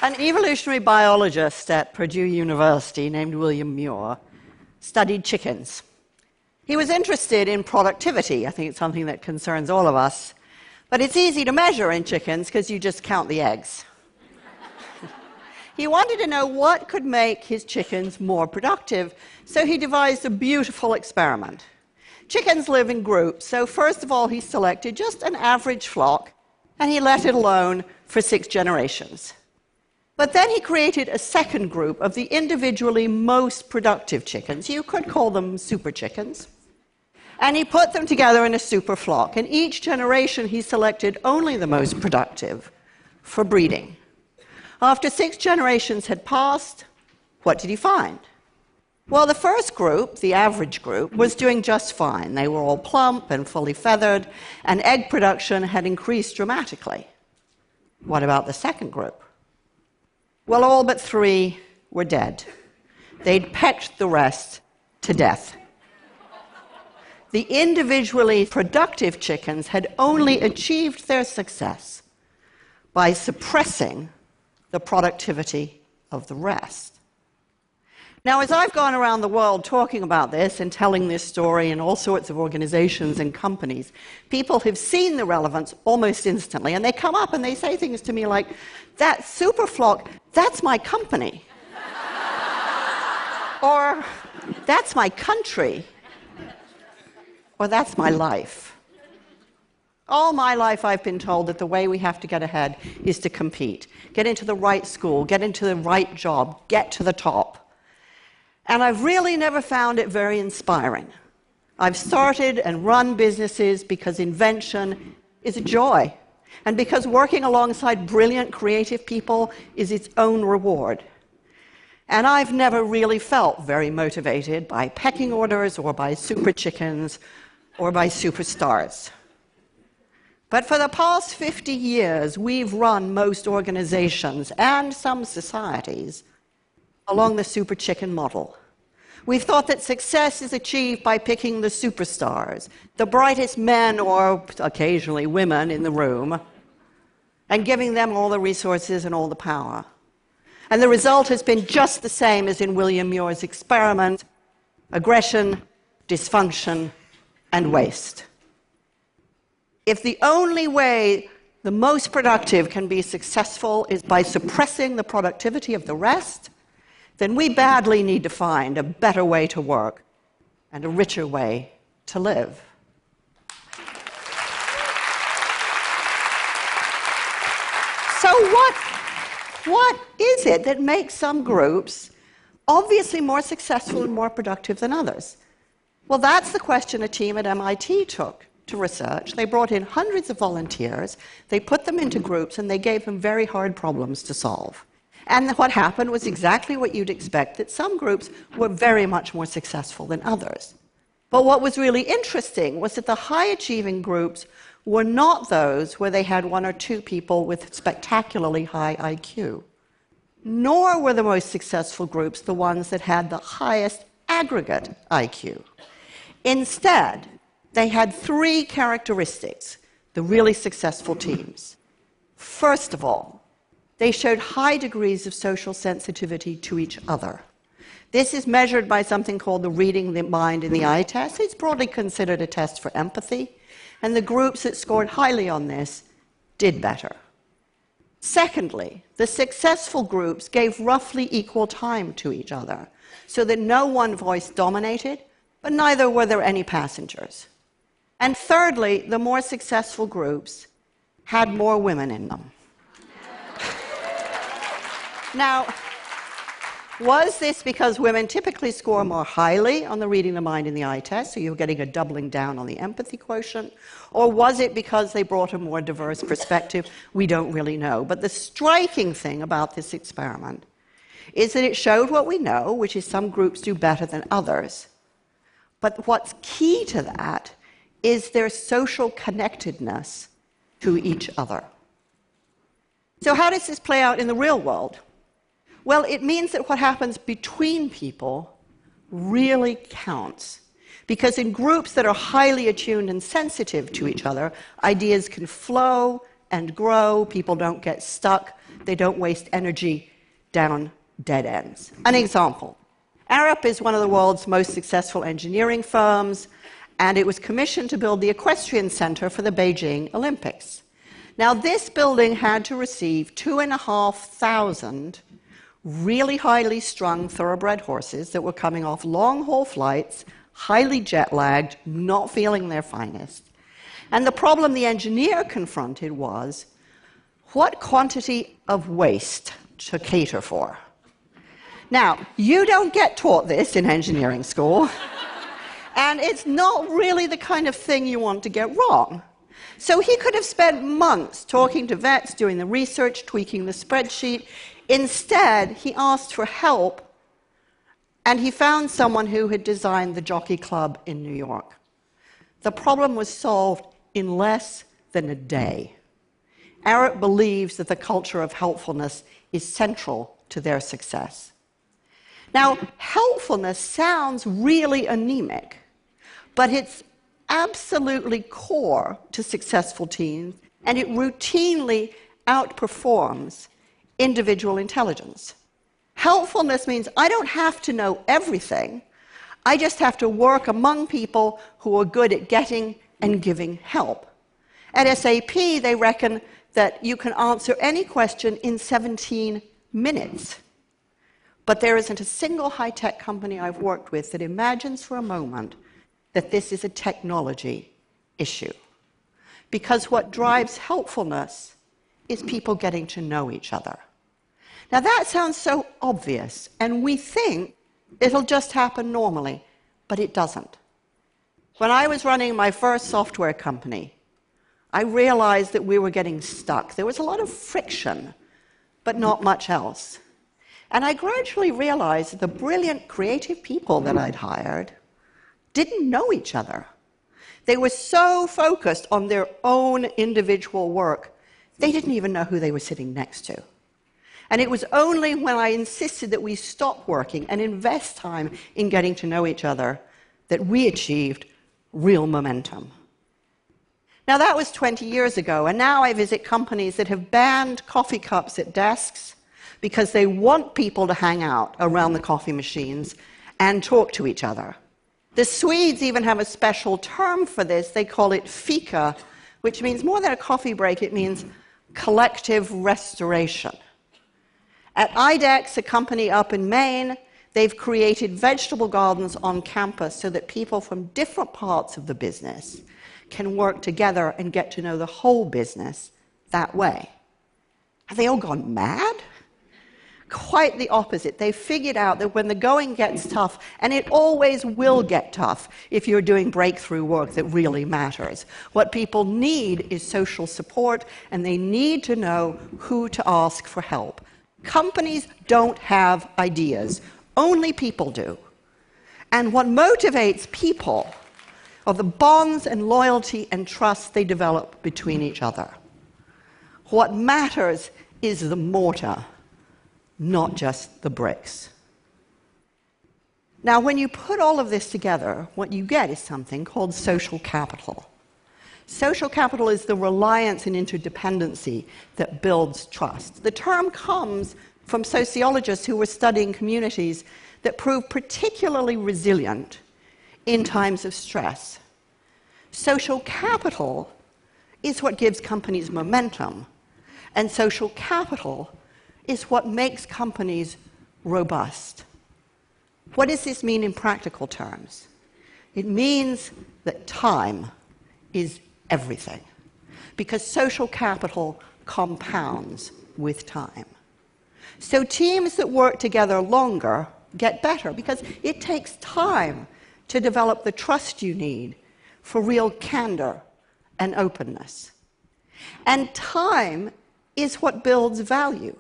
An evolutionary biologist at Purdue University named William Muir studied chickens. He was interested in productivity. I think it's something that concerns all of us. But it's easy to measure in chickens because you just count the eggs. He wanted to know what could make his chickens more productive, so he devised a beautiful experiment. Chickens live in groups, so first of all he selected just an average flock, and he let it alone for 6 generations. But then he created a second group of the individually most productive chickens. You could call them super chickens. And he put them together in a super flock. And each generation he selected only the most productive for breeding. After 6 generations had passed, what did he find? Well, the first group, the average group, was doing just fine. They were all plump and fully feathered, and egg production had increased dramatically. What about the second group? Well, all but 3 were dead. They'd pecked the rest to death. The individually productive chickens had only achieved their success by suppressing the productivity of the rest. Now, as I've gone around the world talking about this and telling this story in all sorts of organizations and companies, people have seen the relevance almost instantly, and they come up and they say things to me like, that super flock, that's my company. Or, that's my country. Or, that's my life. All my life I've been told that the way we have to get ahead is to compete. Get into the right school, get into the right job, get to the top. And I've really never found it very inspiring. I've started and run businesses because invention is a joy, and because working alongside brilliant, creative people is its own reward. And I've never really felt very motivated by pecking orders or by super chickens or by superstars. But for the past 50 years, we've run most organizations and some societies along the super chicken model. We've thought that success is achieved by picking the superstars, the brightest men or occasionally women in the room, and giving them all the resources and all the power. And the result has been just the same as in William Muir's experiment: aggression, dysfunction, and waste. If the only way the most productive can be successful is by suppressing the productivity of the rest, then we badly need to find a better way to work and a richer way to live. So what is it that makes some groups obviously more successful and more productive than others? Well, that's the question a team at MIT took to research. They brought in hundreds of volunteers, they put them into groups, and they gave them very hard problems to solve. And what happened was exactly what you'd expect, that some groups were very much more successful than others. But what was really interesting was that the high-achieving groups were not those where they had 1 or 2 people with spectacularly high IQ, nor were the most successful groups the ones that had the highest aggregate IQ. Instead, they had 3 characteristics, the really successful teams. First of all, they showed high degrees of social sensitivity to each other. This is measured by something called the reading the mind in the eye test. It's broadly considered a test for empathy, and the groups that scored highly on this did better. Secondly, the successful groups gave roughly equal time to each other, so that no one voice dominated, but neither were there any passengers. And thirdly, the more successful groups had more women in them. Now, was this because women typically score more highly on the reading the mind in the eye test, so you're getting a doubling down on the empathy quotient? Or was it because they brought a more diverse perspective? We don't really know. But the striking thing about this experiment is that it showed what we know, which is some groups do better than others. But what's key to that is their social connectedness to each other. So how does this play out in the real world? Well, it means that what happens between people really counts. Because in groups that are highly attuned and sensitive to each other, ideas can flow and grow, people don't get stuck, They don't waste energy down dead ends. An example. Arup is one of the world's most successful engineering firms, and it was commissioned to build the equestrian center for the Beijing Olympics. Now, this building had to receive 2,500 really highly strung thoroughbred horses that were coming off long-haul flights, highly jet-lagged, not feeling their finest. And the problem the engineer confronted was, what quantity of waste to cater for? Now, you don't get taught this in engineering school, and it's not really the kind of thing you want to get wrong. So he could have spent months talking to vets, doing the research, tweaking the spreadsheet. Instead, he asked for help, and he found someone who had designed the Jockey Club in New York. The problem was solved in less than a day. Arup believes that the culture of helpfulness is central to their success. Now, helpfulness sounds really anemic, but it's absolutely core to successful teams, and it routinely outperforms individual intelligence. Helpfulness means I don't have to know everything. I just have to work among people who are good at getting and giving help. At SAP, they reckon that you can answer any question in 17 minutes. But there isn't a single high-tech company I've worked with that imagines for a moment that this is a technology issue. Because what drives helpfulness is people getting to know each other. Now that sounds so obvious, and we think it'll just happen normally, but it doesn't. When I was running my first software company, I realized that we were getting stuck. There was a lot of friction, but not much else. And I gradually realized that the brilliant creative people that I'd hired didn't know each other. They were so focused on their own individual work, they didn't even know who they were sitting next to. And it was only when I insisted that we stop working and invest time in getting to know each other that we achieved real momentum. Now, that was 20 years ago, and now I visit companies that have banned coffee cups at desks because they want people to hang out around the coffee machines and talk to each other. The Swedes even have a special term for this. They call it fika, which means more than a coffee break, it means collective restoration. At IDEX, a company up in Maine, they've created vegetable gardens on campus so that people from different parts of the business can work together and get to know the whole business that way. Have they all gone mad? Quite the opposite. They figured out that when the going gets tough, and it always will get tough if you're doing breakthrough work that really matters, what people need is social support, and they need to know who to ask for help. Companies don't have ideas. Only people do. And what motivates people are the bonds and loyalty and trust they develop between each other. What matters is the mortar, not just the bricks. Now, when you put all of this together, what you get is something called social capital. Social capital is the reliance and interdependency that builds trust. The term comes from sociologists who were studying communities that prove particularly resilient in times of stress. Social capital is what gives companies momentum, and social capital is what makes companies robust. What does this mean in practical terms? It means that time is everything, because social capital compounds with time. So teams that work together longer get better, because it takes time to develop the trust you need for real candor and openness. And time is what builds value.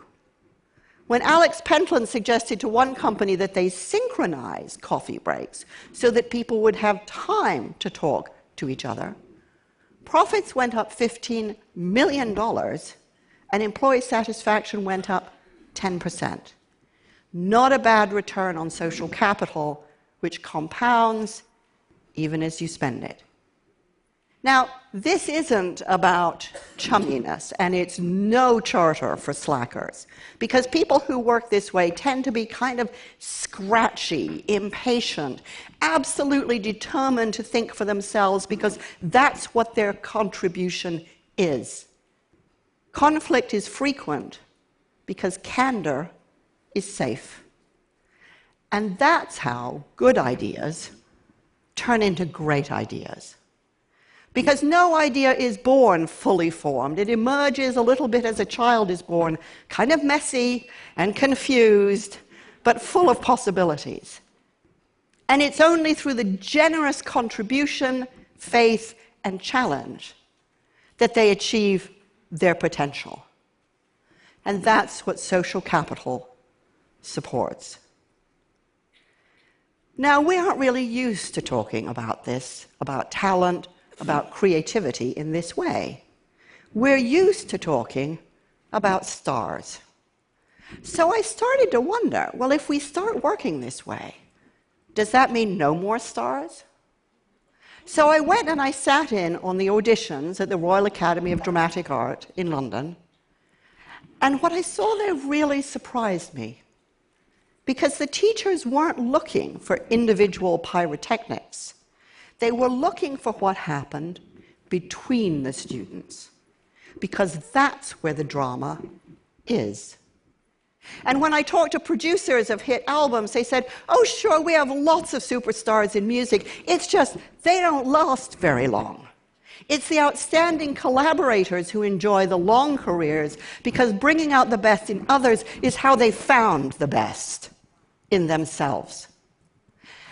When Alex Pentland suggested to one company that they synchronize coffee breaks so that people would have time to talk to each other, profits went up $15 million and employee satisfaction went up 10%. Not a bad return on social capital, which compounds even as you spend it. Now, this isn't about chumminess, and it's no charter for slackers, because people who work this way tend to be kind of scratchy, impatient, absolutely determined to think for themselves because that's what their contribution is. Conflict is frequent because candor is safe. And that's how good ideas turn into great ideas. Because no idea is born fully formed. It emerges a little bit as a child is born, kind of messy and confused, but full of possibilities. And it's only through the generous contribution, faith, and challenge that they achieve their potential. And that's what social capital supports. Now, we aren't really used to talking about this, about talent, about creativity in this way. We're used to talking about stars. So I started to wonder, well, if we start working this way, does that mean no more stars? So I went and I sat in on the auditions at the Royal Academy of Dramatic Art in London, and what I saw there really surprised me, because the teachers weren't looking for individual pyrotechnics. They were looking for what happened between the students, because that's where the drama is. And when I talked to producers of hit albums, they said, oh, sure, we have lots of superstars in music. It's just they don't last very long. It's the outstanding collaborators who enjoy the long careers, because bringing out the best in others is how they found the best in themselves.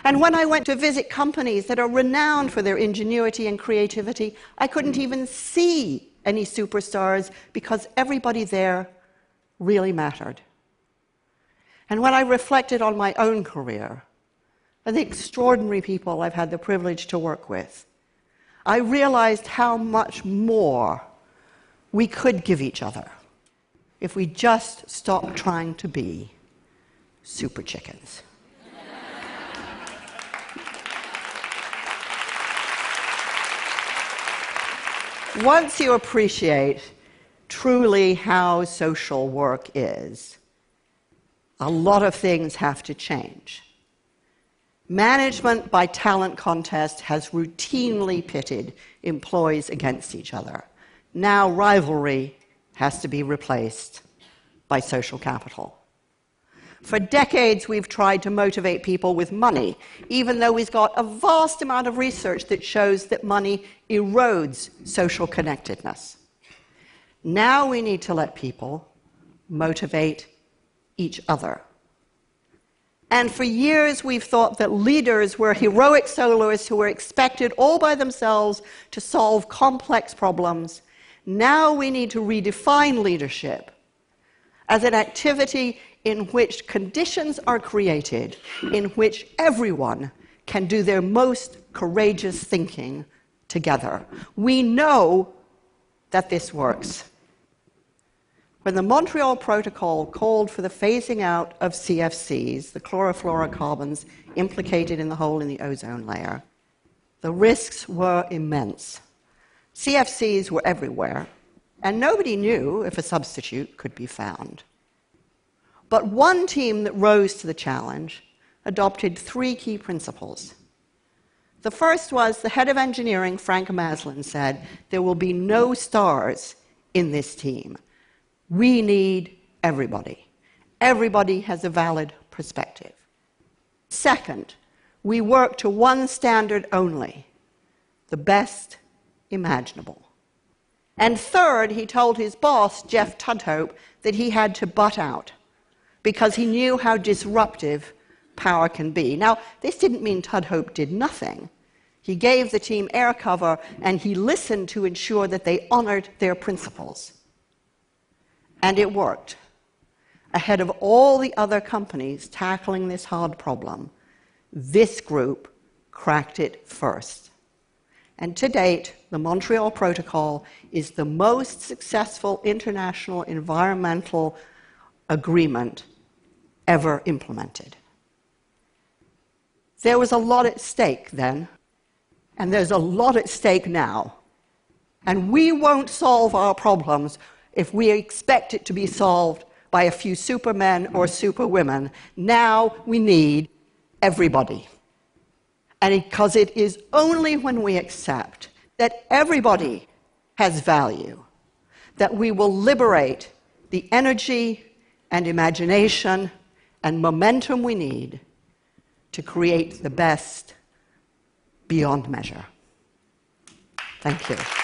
And when I went to visit companies that are renowned for their ingenuity and creativity, I couldn't even see any superstars because everybody there really mattered. And when I reflected on my own career and the extraordinary people I've had the privilege to work with, I realized how much more we could give each other if we just stopped trying to be super chickens. Once you appreciate truly how social work is, a lot of things have to change. Management by talent contest has routinely pitted employees against each other. Now rivalry has to be replaced by social capital. For decades, we've tried to motivate people with money, even though we've got a vast amount of research that shows that money erodes social connectedness. Now we need to let people motivate each other. And for years, we've thought that leaders were heroic soloists who were expected all by themselves to solve complex problems. Now we need to redefine leadership as an activity in which conditions are created, in which everyone can do their most courageous thinking together. We know that this works. When the Montreal Protocol called for the phasing out of CFCs, the chlorofluorocarbons implicated in the hole in the ozone layer, the risks were immense. CFCs were everywhere, and nobody knew if a substitute could be found. But one team that rose to the challenge adopted 3 key principles. The first was the head of engineering, Frank Maslin, said, there will be no stars in this team. We need everybody. Everybody has a valid perspective. Second, we work to one standard only, the best imaginable. And third, he told his boss, Jeff Tudhope, that he had to butt out, because he knew how disruptive power can be. Now, this didn't mean Tudhope did nothing. He gave the team air cover, and he listened to ensure that they honored their principles. And it worked. Ahead of all the other companies tackling this hard problem, this group cracked it first. And to date, the Montreal Protocol is the most successful international environmental agreement ever implemented. There was a lot at stake then, and there's a lot at stake now And we won't solve our problems if we expect it to be solved by a few supermen or superwomen. Now we need everybody. And because it is only when we accept that everybody has value that we will liberate the energy and imagination and momentum we need to create the best beyond measure. Thank you.